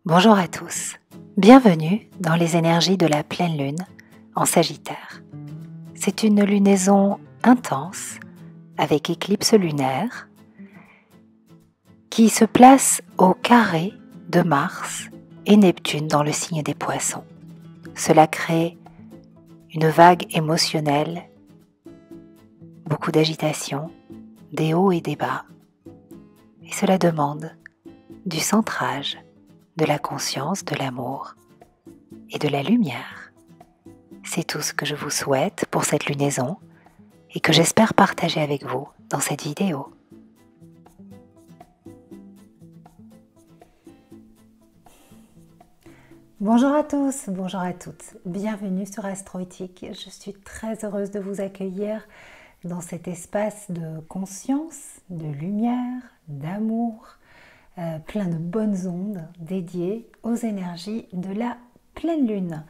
Bonjour à tous, bienvenue dans les énergies de la pleine lune en Sagittaire. C'est une lunaison intense avec éclipse lunaire qui se place au carré de Mars et Neptune dans le signe des Poissons. Cela crée une vague émotionnelle, beaucoup d'agitation, des hauts et des bas, et cela demande du centrage, de la conscience, de l'amour et de la lumière. C'est tout ce que je vous souhaite pour cette lunaison et que j'espère partager avec vous dans cette vidéo. Bonjour à tous, bonjour à toutes, bienvenue sur Astroéthique. Je suis très heureuse de vous accueillir dans cet espace de conscience, de lumière, d'amour, plein de bonnes ondes dédiées aux énergies de la pleine lune.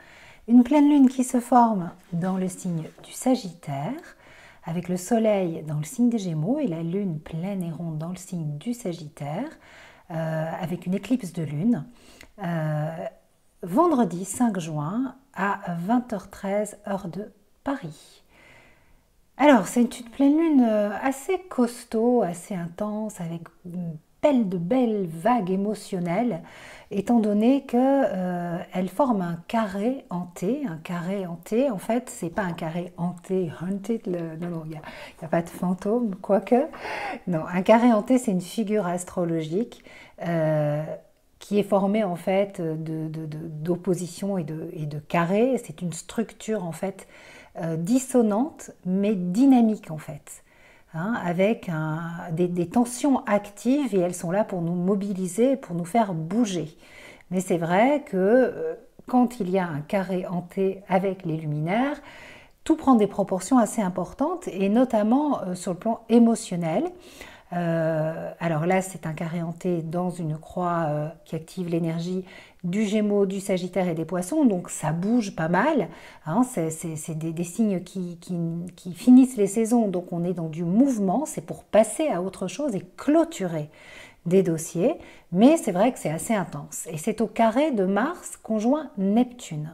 Une pleine lune qui se forme dans le signe du Sagittaire, avec le soleil dans le signe des Gémeaux et la lune pleine et ronde dans le signe du Sagittaire, avec une éclipse de lune. Vendredi 5 juin à 20h13 heure de Paris. Alors c'est une pleine lune assez costaud, assez intense, avec de belles vagues émotionnelles, étant donné qu'elle forme un carré hanté. Un carré hanté, en fait, c'est pas un carré hanté, haunted, non, il n'y a pas de fantôme, quoique. Non, un carré hanté, c'est une figure astrologique qui est formée en fait d'opposition et de carrés. C'est une structure en fait dissonante mais dynamique en fait, avec des tensions actives, et elles sont là pour nous mobiliser, pour nous faire bouger. Mais c'est vrai que quand il y a un carré hanté avec les luminaires, tout prend des proportions assez importantes, et notamment sur le plan émotionnel. Alors là, c'est un carré hanté dans une croix qui active l'énergie du Gémeaux, du Sagittaire et des Poissons, donc ça bouge pas mal. C'est des signes qui finissent les saisons, donc on est dans du mouvement, c'est pour passer à autre chose et clôturer des dossiers, mais c'est vrai que c'est assez intense. Et c'est au carré de Mars conjoint Neptune.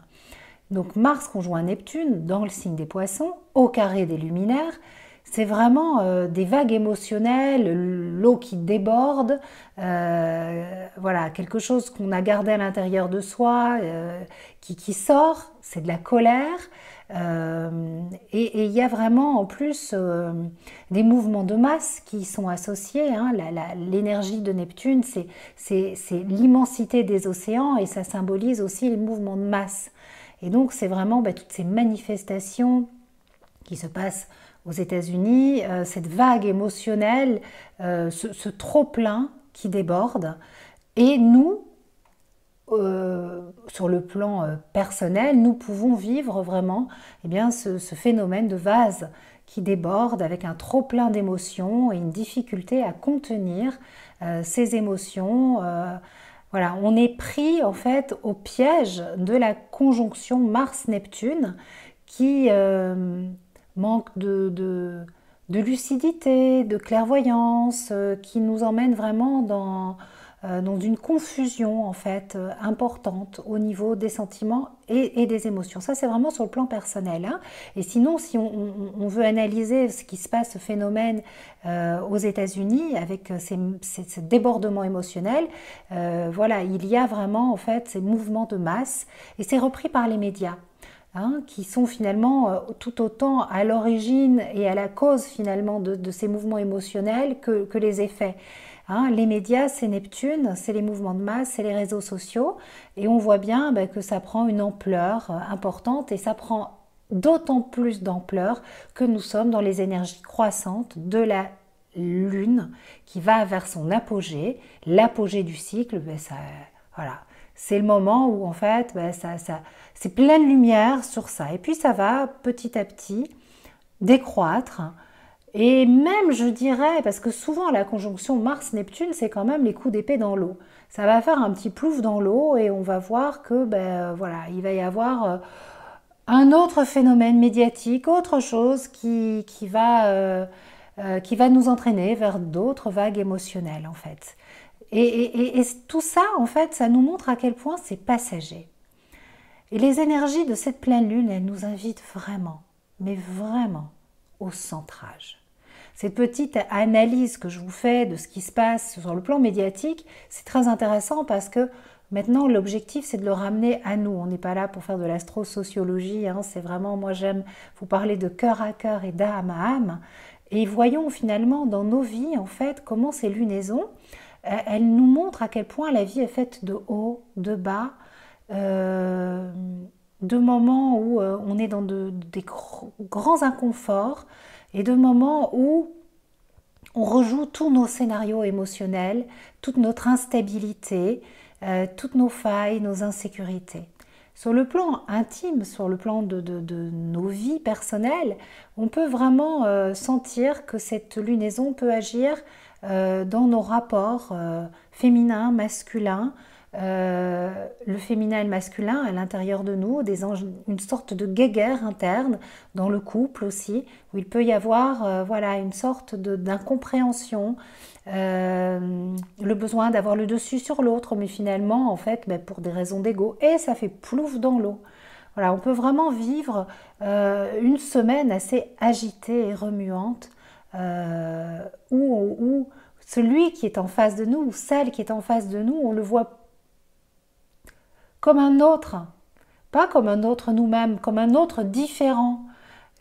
Donc Mars conjoint Neptune dans le signe des Poissons, au carré des luminaires. C'est vraiment des vagues émotionnelles, l'eau qui déborde, voilà, quelque chose qu'on a gardé à l'intérieur de soi, qui sort, c'est de la colère. Et il y a vraiment en plus des mouvements de masse qui sont associés. L'énergie de Neptune, c'est l'immensité des océans, et ça symbolise aussi les mouvements de masse. Et donc c'est vraiment toutes ces manifestations qui se passent aux États-Unis, cette vague émotionnelle, ce trop-plein qui déborde. Et nous, sur le plan personnel, nous pouvons vivre vraiment ce phénomène de vase qui déborde avec un trop-plein d'émotions et une difficulté à contenir ces émotions. Voilà, on est pris en fait au piège de la conjonction Mars-Neptune qui manque de lucidité, de clairvoyance, qui nous emmène vraiment dans une confusion en fait importante au niveau des sentiments et des émotions. Ça, c'est vraiment sur le plan personnel. Et sinon, si on veut analyser ce qui se passe, ce phénomène aux États-Unis avec ces débordements émotionnels, voilà, il y a vraiment en fait ces mouvements de masse, et c'est repris par les médias. Qui sont finalement tout autant à l'origine et à la cause finalement de ces mouvements émotionnels que les effets. Les médias, c'est Neptune, c'est les mouvements de masse, c'est les réseaux sociaux, et on voit bien que ça prend une ampleur importante, et ça prend d'autant plus d'ampleur que nous sommes dans les énergies croissantes de la Lune qui va vers son apogée, l'apogée du cycle. Voilà. C'est le moment où en fait c'est pleine lumière sur ça, et puis ça va petit à petit décroître, et même je dirais, parce que souvent la conjonction Mars-Neptune, c'est quand même les coups d'épée dans l'eau, ça va faire un petit plouf dans l'eau, et on va voir que voilà, il va y avoir un autre phénomène médiatique, autre chose qui va nous entraîner vers d'autres vagues émotionnelles en fait. Et tout ça, en fait, ça nous montre à quel point c'est passager. Et les énergies de cette pleine lune, elles nous invitent vraiment, mais vraiment, au centrage. Cette petite analyse que je vous fais de ce qui se passe sur le plan médiatique, c'est très intéressant parce que maintenant, l'objectif, c'est de le ramener à nous. On n'est pas là pour faire de l'astrosociologie, hein, c'est vraiment, moi j'aime vous parler de cœur à cœur et d'âme à âme. Et voyons finalement dans nos vies, en fait, comment ces lunaisons, elles nous montrent à quel point la vie est faite de haut, de bas, de moments où on est dans des grands inconforts et de moments où on rejoue tous nos scénarios émotionnels, toute notre instabilité, toutes nos failles, nos insécurités. Sur le plan intime, sur le plan de nos vies personnelles, on peut vraiment sentir que cette lunaison peut agir dans nos rapports féminins, masculins, le féminin et le masculin à l'intérieur de nous, une sorte de guéguerre interne dans le couple aussi, où il peut y avoir voilà, une sorte d'incompréhension, le besoin d'avoir le dessus sur l'autre, mais finalement, en fait, pour des raisons d'ego, et ça fait plouf dans l'eau. Voilà, on peut vraiment vivre une semaine assez agitée et remuante, où celui qui est en face de nous, ou celle qui est en face de nous, on le voit comme un autre, pas comme un autre nous-mêmes, comme un autre différent,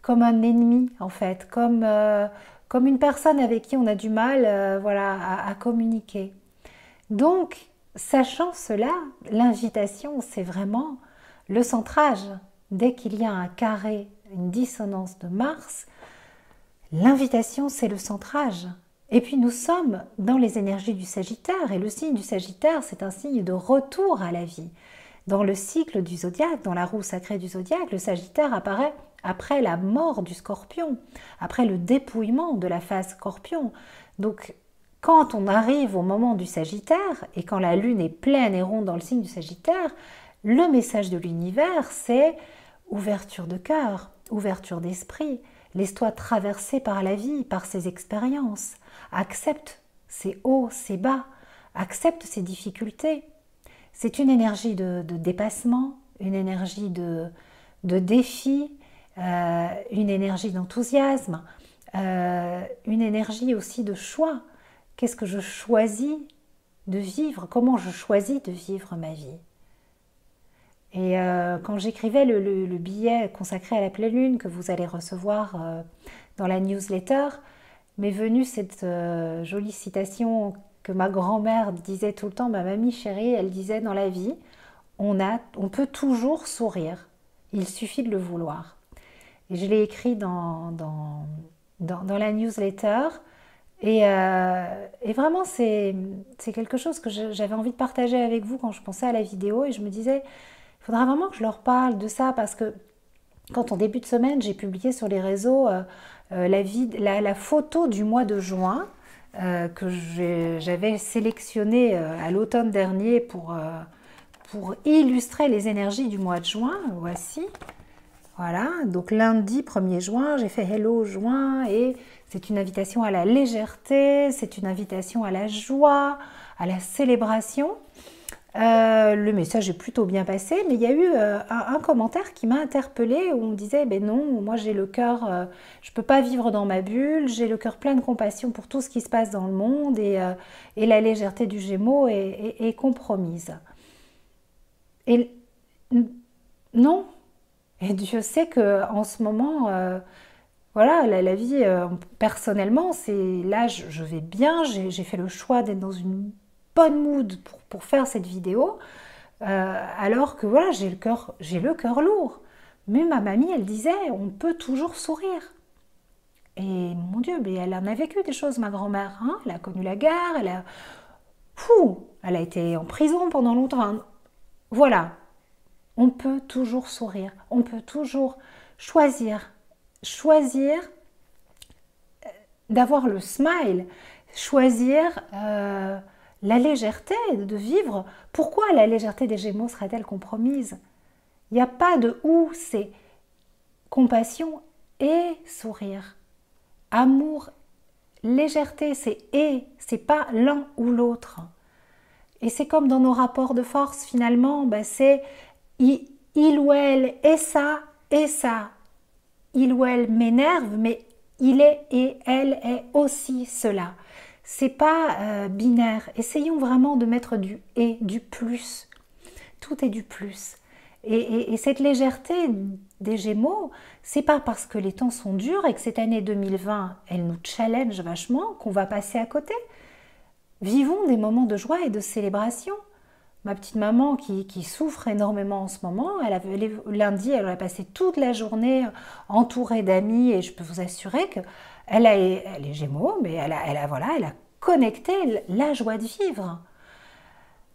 comme un ennemi en fait, comme une personne avec qui on a du mal voilà, à communiquer. Donc, sachant cela, l'invitation, c'est vraiment le centrage. Dès qu'il y a un carré, une dissonance de Mars, l'invitation, c'est le centrage. Et puis nous sommes dans les énergies du Sagittaire, et le signe du Sagittaire, c'est un signe de retour à la vie. Dans le cycle du zodiaque, dans la roue sacrée du zodiaque, le Sagittaire apparaît après la mort du Scorpion, après le dépouillement de la phase Scorpion. Donc, quand on arrive au moment du Sagittaire, et quand la Lune est pleine et ronde dans le signe du Sagittaire, le message de l'univers, c'est ouverture de cœur, ouverture d'esprit. Laisse-toi traverser par la vie, par ses expériences. Accepte ses hauts, ses bas. Accepte ses difficultés. C'est une énergie de dépassement, une énergie de défi, une énergie d'enthousiasme, une énergie aussi de choix. Qu'est-ce que je choisis de vivre? Comment je choisis de vivre ma vie? Et quand j'écrivais le billet consacré à la pleine lune que vous allez recevoir dans la newsletter, m'est venue cette jolie citation que ma grand-mère disait tout le temps, ma mamie chérie, elle disait dans la vie, on peut toujours sourire, il suffit de le vouloir. Et je l'ai écrit dans la newsletter, et vraiment c'est quelque chose que j'avais envie de partager avec vous quand je pensais à la vidéo, et je me disais, il faudra vraiment que je leur parle de ça, parce que quand en début de semaine, j'ai publié sur les réseaux la photo du mois de juin, que j'avais sélectionné à l'automne dernier pour illustrer les énergies du mois de juin. Voici. Voilà, donc lundi 1er juin, j'ai fait Hello juin, et c'est une invitation à la légèreté, c'est une invitation à la joie, à la célébration. Le message est plutôt bien passé, mais il y a eu un commentaire qui m'a interpellée où on disait ben non, moi j'ai le cœur, je peux pas vivre dans ma bulle, j'ai le cœur plein de compassion pour tout ce qui se passe dans le monde, et la légèreté du Gémeaux est compromise. Et non, et Dieu sait que en ce moment, voilà, la vie personnellement, c'est là je vais bien, j'ai fait le choix d'être dans une bonne mood pour faire cette vidéo, alors que voilà, j'ai le cœur lourd. Mais ma mamie, elle disait, on peut toujours sourire. Et mon Dieu, mais elle en a vécu des choses, ma grand-mère. Hein, elle a connu la guerre, elle a été en prison pendant longtemps. Voilà, on peut toujours sourire, on peut toujours choisir d'avoir le smile, choisir la légèreté de vivre. Pourquoi la légèreté des Gémeaux serait-elle compromise? Il n'y a pas de ou, c'est compassion et sourire. Amour, légèreté, c'est et, c'est pas l'un ou l'autre. Et c'est comme dans nos rapports de force, finalement, ben c'est il ou elle est ça et ça. Il ou elle m'énerve, mais il est et elle est aussi cela. C'est pas binaire. Essayons vraiment de mettre du et, du plus. Tout est du plus. Et cette légèreté des Gémeaux, c'est pas parce que les temps sont durs et que cette année 2020, elle nous challenge vachement qu'on va passer à côté. Vivons des moments de joie et de célébration. Ma petite maman qui souffre énormément en ce moment, lundi, elle a passé toute la journée entourée d'amis et je peux vous assurer qu'elle elle est Gémeaux, mais elle a connecté la joie de vivre.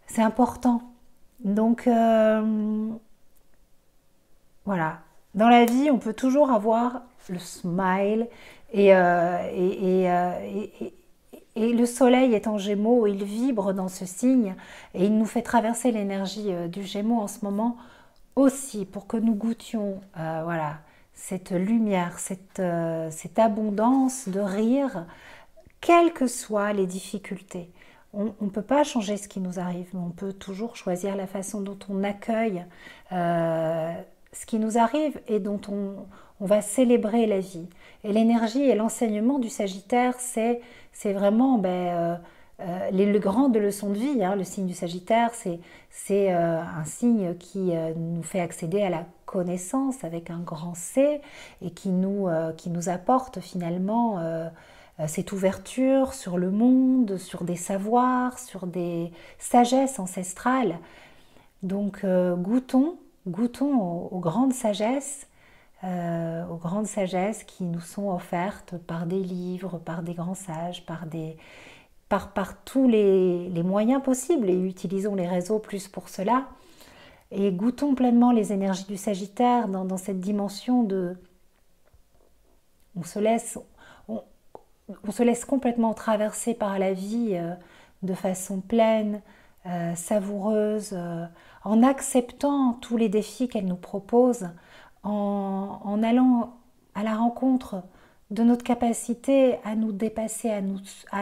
C'est important. Donc, voilà. Dans la vie, on peut toujours avoir le smile et le soleil est en Gémeaux, il vibre dans ce signe et il nous fait traverser l'énergie du Gémeaux en ce moment aussi pour que nous goûtions voilà, cette lumière, cette abondance de rire, quelles que soient les difficultés. On ne peut pas changer ce qui nous arrive, mais on peut toujours choisir la façon dont on accueille ce qui nous arrive et dont on va célébrer la vie. Et l'énergie et l'enseignement du Sagittaire, c'est vraiment les grandes leçons de vie. Hein. Le signe du Sagittaire, c'est un signe qui nous fait accéder à la connaissance avec un grand C et qui nous apporte finalement cette ouverture sur le monde, sur des savoirs, sur des sagesses ancestrales. Donc goûtons aux grandes sagesses qui nous sont offertes par des livres, par des grands sages, par tous les moyens possibles, et utilisons les réseaux plus pour cela. Et goûtons pleinement les énergies du Sagittaire dans cette dimension de... On se laisse complètement traverser par la vie de façon pleine, savoureuse, en acceptant tous les défis qu'elle nous propose, en allant à la rencontre de notre capacité à nous dépasser, à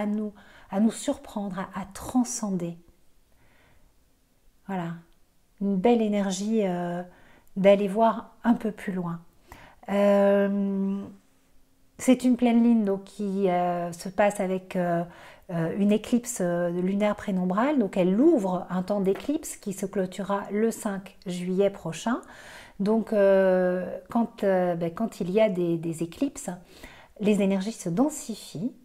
nous surprendre, à transcender. Voilà, une belle énergie d'aller voir un peu plus loin. C'est une pleine lune donc, qui se passe avec une éclipse lunaire prénombrale. Donc elle ouvre un temps d'éclipse qui se clôturera le 5 juillet prochain. Donc quand il y a des éclipses, les énergies se densifient.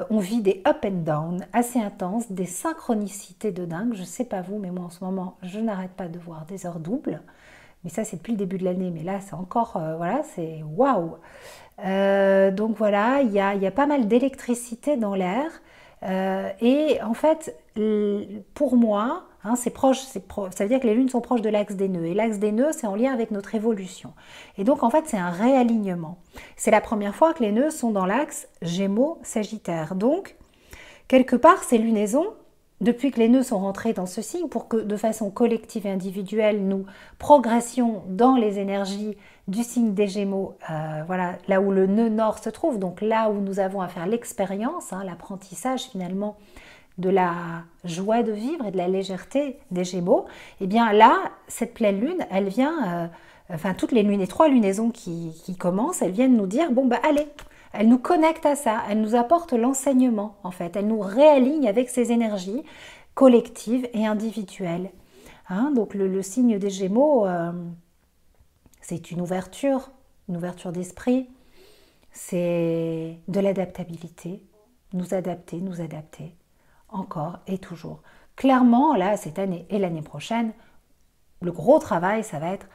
On vit des up and down assez intenses, des synchronicités de dingue. Je ne sais pas vous, mais moi en ce moment, je n'arrête pas de voir des heures doubles. Mais ça, c'est depuis le début de l'année. Mais là, c'est encore, voilà, c'est waouh. Donc voilà, il y a pas mal d'électricité dans l'air. Et en fait, pour moi, hein, c'est proche, ça veut dire que les lunes sont proches de l'axe des nœuds. Et l'axe des nœuds, c'est en lien avec notre évolution. Et donc, en fait, c'est un réalignement. C'est la première fois que les nœuds sont dans l'axe Gémeaux-Sagittaire. Donc, quelque part, ces lunaisons, depuis que les nœuds sont rentrés dans ce signe, pour que de façon collective et individuelle, nous progressions dans les énergies du signe des Gémeaux, voilà, là où le nœud nord se trouve, donc là où nous avons à faire l'expérience, hein, l'apprentissage finalement de la joie de vivre et de la légèreté des Gémeaux, et bien là, cette pleine lune, elle vient, enfin toutes les 3 lunaisons qui commencent, elles viennent nous dire, bon bah allez, elle nous connecte à ça, elle nous apporte l'enseignement en fait, elle nous réaligne avec ces énergies collectives et individuelles. Hein, donc le signe des Gémeaux, c'est une ouverture d'esprit, c'est de l'adaptabilité, nous adapter, encore et toujours. Clairement, là, cette année et l'année prochaine, le gros travail, ça va être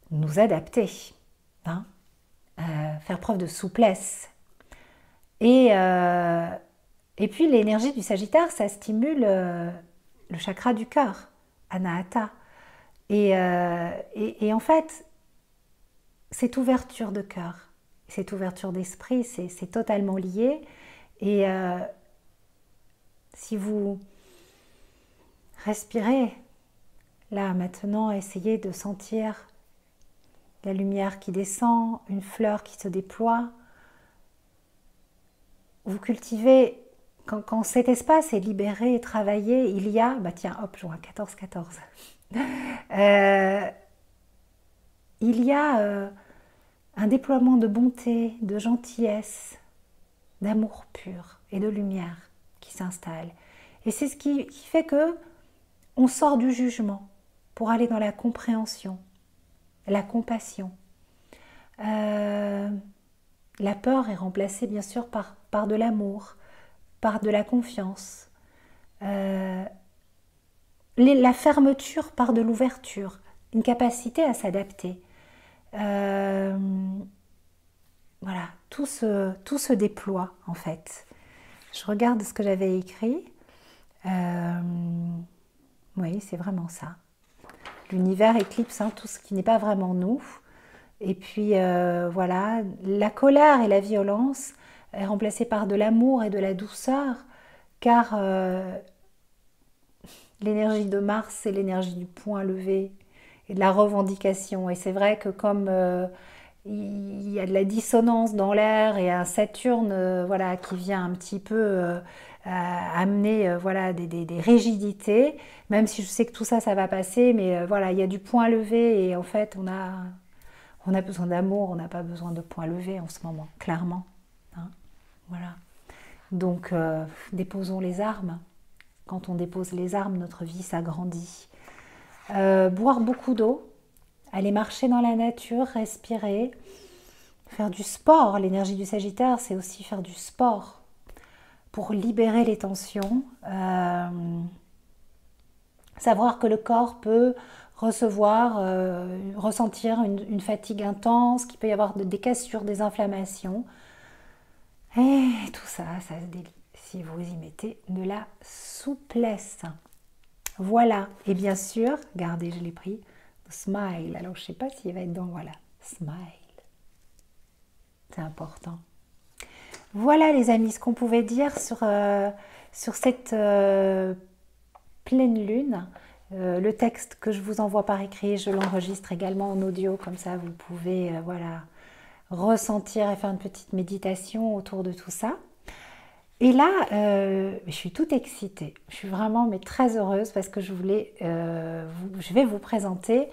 nous adapter, hein, faire preuve de souplesse. Et puis l'énergie du Sagittaire, ça stimule le chakra du cœur, Anahata. Et en fait, cette ouverture de cœur, cette ouverture d'esprit, c'est totalement lié. Et si vous respirez, là maintenant, essayez de sentir la lumière qui descend, une fleur qui se déploie. Vous cultivez quand cet espace est libéré et travaillé, il y a, bah tiens, hop, je vois 14-14. Il y a un déploiement de bonté, de gentillesse, d'amour pur et de lumière qui s'installe. Et c'est ce qui fait que on sort du jugement pour aller dans la compréhension, la compassion. La peur est remplacée bien sûr par de l'amour, par de la confiance. La fermeture par de l'ouverture, une capacité à s'adapter. Voilà, tout se déploie en fait. Je regarde ce que j'avais écrit. Oui, c'est vraiment ça. L'univers éclipse tout ce qui n'est pas vraiment nous. Et puis voilà, la colère et la violence est remplacée par de l'amour et de la douceur, car l'énergie de Mars, c'est l'énergie du point levé et de la revendication. Et c'est vrai que comme il y a de la dissonance dans l'air et un Saturne voilà, qui vient un petit peu amener voilà, des rigidités, même si je sais que tout ça, ça va passer, mais voilà, il y a du point levé et en fait, on a besoin d'amour, on n'a pas besoin de point levé en ce moment, clairement. Hein, voilà. Donc, déposons les armes. Quand on dépose les armes, notre vie s'agrandit. Boire beaucoup d'eau, aller marcher dans la nature, respirer, faire du sport. L'énergie du Sagittaire, c'est aussi faire du sport pour libérer les tensions. Savoir que le corps peut ressentir une fatigue intense, qu'il peut y avoir des cassures, des inflammations. Et tout ça, ça se délie si vous y mettez de la souplesse. Voilà, et bien sûr, regardez, je l'ai pris, smile. Alors je ne sais pas s'il va être dans, voilà, smile. C'est important. Voilà les amis, ce qu'on pouvait dire sur cette pleine lune. Le texte que je vous envoie par écrit, je l'enregistre également en audio, comme ça vous pouvez voilà, ressentir et faire une petite méditation autour de tout ça. Et là, je suis toute excitée, je suis vraiment très heureuse parce que je vais vous présenter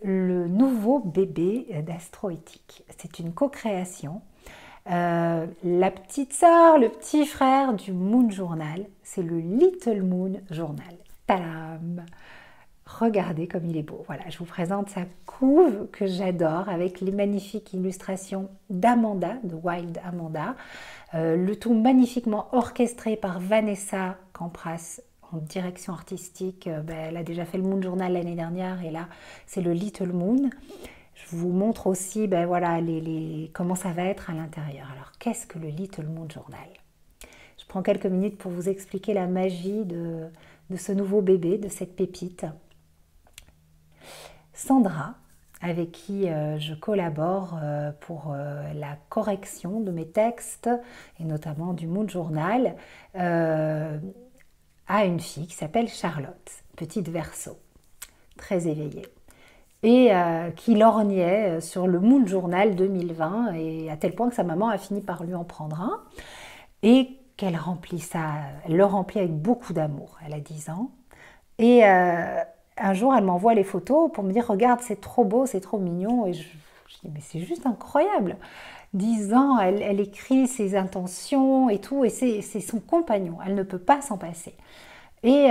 le nouveau bébé d'Astroéthique. C'est une co-création. La petite sœur, le petit frère du Moon Journal, c'est le Little Moon Journal. Tadam! Regardez comme il est beau. Voilà, je vous présente sa couve que j'adore avec les magnifiques illustrations d'Amanda, de Wild Amanda. Le tout magnifiquement orchestré par Vanessa Campras en direction artistique. Elle a déjà fait le Moon Journal l'année dernière et là, c'est le Little Moon. Je vous montre aussi voilà, comment ça va être à l'intérieur. Alors, qu'est-ce que le Little Moon Journal? Je prends quelques minutes pour vous expliquer la magie de ce nouveau bébé, de cette pépite. Sandra, avec qui je collabore pour la correction de mes textes, et notamment du Moon Journal, a une fille qui s'appelle Charlotte, petite Verseau, très éveillée, et qui lorgnait sur le Moon Journal 2020, et à tel point que sa maman a fini par lui en prendre un, et qu'elle elle le remplit avec beaucoup d'amour. Elle a 10 ans, et un jour, elle m'envoie les photos pour me dire « Regarde, c'est trop beau, c'est trop mignon. » Et je dis « Mais c'est juste incroyable !» 10 ans, elle écrit ses intentions et tout, et c'est son compagnon. Elle ne peut pas s'en passer. Et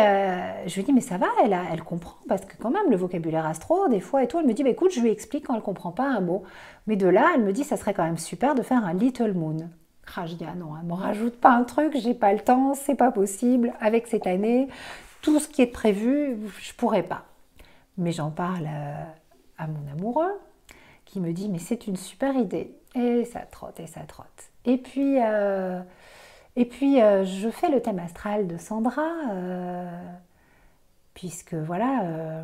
je lui dis « Mais ça va, elle comprend, parce que quand même, le vocabulaire astro, des fois et tout. » Elle me dit « Écoute, je lui explique quand elle ne comprend pas un mot. » Mais de là, elle me dit « Ça serait quand même super de faire un Little Moon. » Ah, je dis « Ah non, elle ne me rajoute pas un truc, j'ai pas le temps, c'est pas possible, avec cette année. » Tout ce qui est prévu, je ne pourrais pas. Mais j'en parle à mon amoureux qui me dit « Mais c'est une super idée. » Et ça trotte et ça trotte. Et puis je fais le thème astral de Sandra, puisque voilà,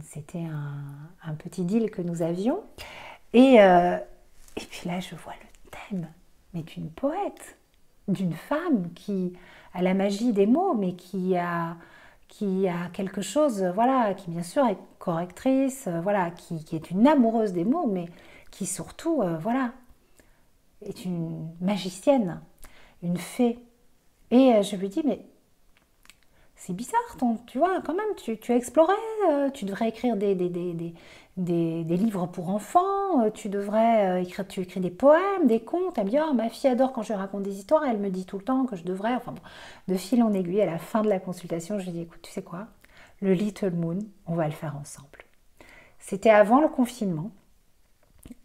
c'était un petit deal que nous avions. Et puis là, je vois le thème, mais d'une poète, d'une femme qui a la magie des mots, mais qui a quelque chose, voilà, qui bien sûr est correctrice, voilà, qui est une amoureuse des mots, mais qui surtout, voilà, est une magicienne, une fée, Et je lui dis, mais c'est bizarre, tu vois, quand même, tu as exploré, tu devrais écrire des livres pour enfants, tu devrais écrire, tu écris des poèmes, des contes. Elle me dit, oh, ma fille adore quand je lui raconte des histoires, elle me dit tout le temps que je devrais, enfin bon, de fil en aiguille, à la fin de la consultation, je lui dis, écoute, tu sais quoi, le Little Moon, on va le faire ensemble. C'était avant le confinement.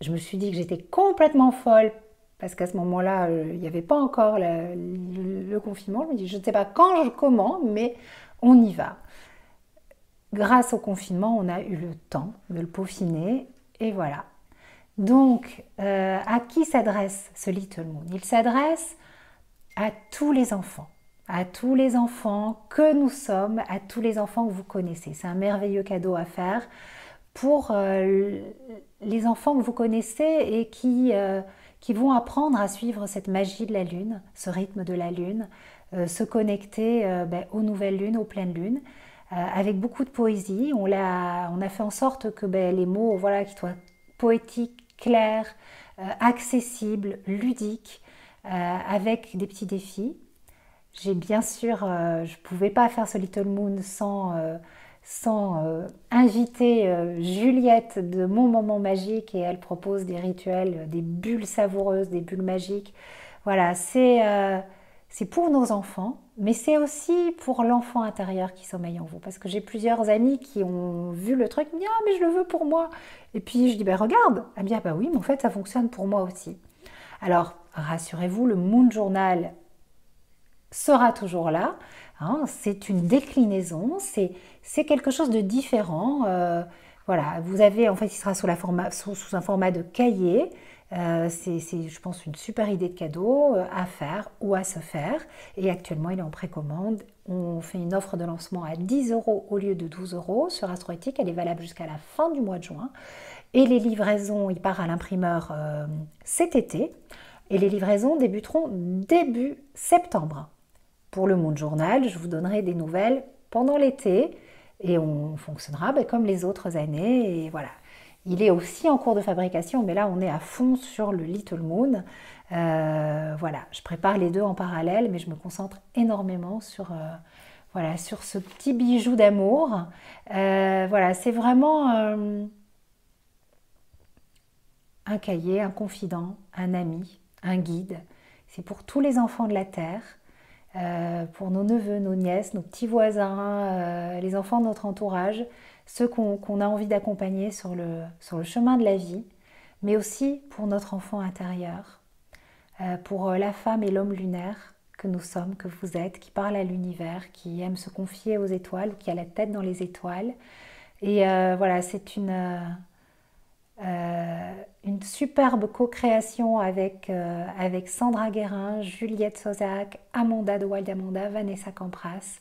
Je me suis dit que j'étais complètement folle parce qu'à ce moment-là, il n'y avait pas encore le confinement. Je me dis, je ne sais pas quand, comment, mais on y va. Grâce au confinement, on a eu le temps de le peaufiner et voilà. Donc, à qui s'adresse ce Little Moon? Il s'adresse à tous les enfants que nous sommes, à tous les enfants que vous connaissez. C'est un merveilleux cadeau à faire pour les enfants que vous connaissez et qui vont apprendre à suivre cette magie de la lune, ce rythme de la lune, se connecter aux nouvelles lunes, aux pleines lunes, avec beaucoup de poésie. On a fait en sorte que les mots voilà, qu'ils soient poétiques, clairs, accessibles, ludiques, avec des petits défis. J'ai bien sûr, je ne pouvais pas faire ce Little Moon sans inviter Juliette de Mon Moment Magique, et elle propose des rituels, des bulles savoureuses, des bulles magiques. Voilà, c'est pour nos enfants, mais c'est aussi pour l'enfant intérieur qui sommeille en vous. Parce que j'ai plusieurs amis qui ont vu le truc, ils me disent « Ah, mais je le veux pour moi !» Et puis je dis « Ben regarde !» Elle me dit « Ah bah oui, mais en fait ça fonctionne pour moi aussi. » Alors, rassurez-vous, le Moon Journal sera toujours là. Hein, c'est une déclinaison, c'est quelque chose de différent. Voilà, vous avez, en fait, il sera sous un format de cahier. C'est, je pense, une super idée de cadeau à faire ou à se faire. Et actuellement, il est en précommande. On fait une offre de lancement à 10 € au lieu de 12 € sur Astroéthique. Elle est valable jusqu'à la fin du mois de juin. Et les livraisons, il part à l'imprimeur cet été. Et les livraisons débuteront début septembre. Pour le Moon Journal, je vous donnerai des nouvelles pendant l'été et on fonctionnera comme les autres années. Et voilà. Il est aussi en cours de fabrication, mais là on est à fond sur le Little Moon. Voilà, je prépare les deux en parallèle, mais je me concentre énormément sur, voilà, sur ce petit bijou d'amour. Voilà, c'est vraiment un cahier, un confident, un ami, un guide. C'est pour tous les enfants de la Terre. Pour nos neveux, nos nièces, nos petits voisins, les enfants de notre entourage, ceux qu'on a envie d'accompagner sur le chemin de la vie, mais aussi pour notre enfant intérieur, pour la femme et l'homme lunaire que nous sommes, que vous êtes, qui parle à l'univers, qui aime se confier aux étoiles ou qui a la tête dans les étoiles. Et voilà, c'est une superbe co-création avec Sandra Guérin, Juliette Sozac, Amanda de Wild Amanda, Vanessa Campras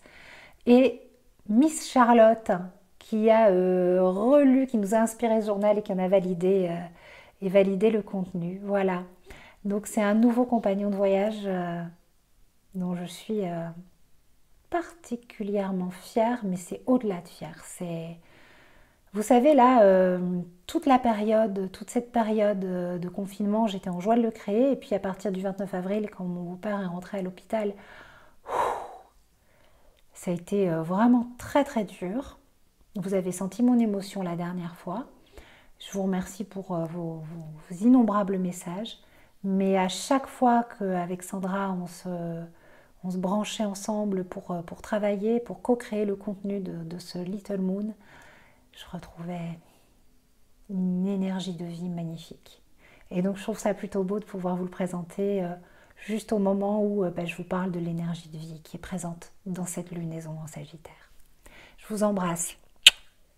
et Miss Charlotte qui a relu, qui nous a inspiré ce journal et qui en a validé le contenu. Voilà, donc c'est un nouveau compagnon de voyage dont je suis particulièrement fière, mais c'est au-delà de fière. Vous savez, là, toute cette période de confinement, j'étais en joie de le créer. Et puis à partir du 29 avril, quand mon beau-père est rentré à l'hôpital, ça a été vraiment très très dur. Vous avez senti mon émotion la dernière fois. Je vous remercie pour vos innombrables messages. Mais à chaque fois qu'avec Sandra, on se branchait ensemble pour travailler, pour co-créer le contenu de ce Little Moon, je retrouvais une énergie de vie magnifique. Et donc je trouve ça plutôt beau de pouvoir vous le présenter juste au moment où je vous parle de l'énergie de vie qui est présente dans cette lunaison en Sagittaire. Je vous embrasse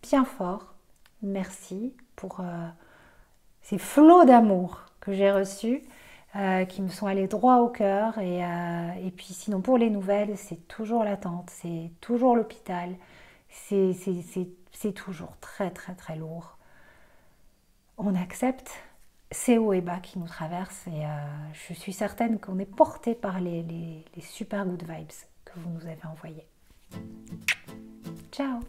bien fort. Merci pour ces flots d'amour que j'ai reçus, qui me sont allés droit au cœur. Et puis sinon pour les nouvelles, c'est toujours l'attente, c'est toujours l'hôpital, c'est toujours très très très lourd. On accepte ces hauts et bas qui nous traversent et je suis certaine qu'on est porté par les super good vibes que vous nous avez envoyés. Ciao!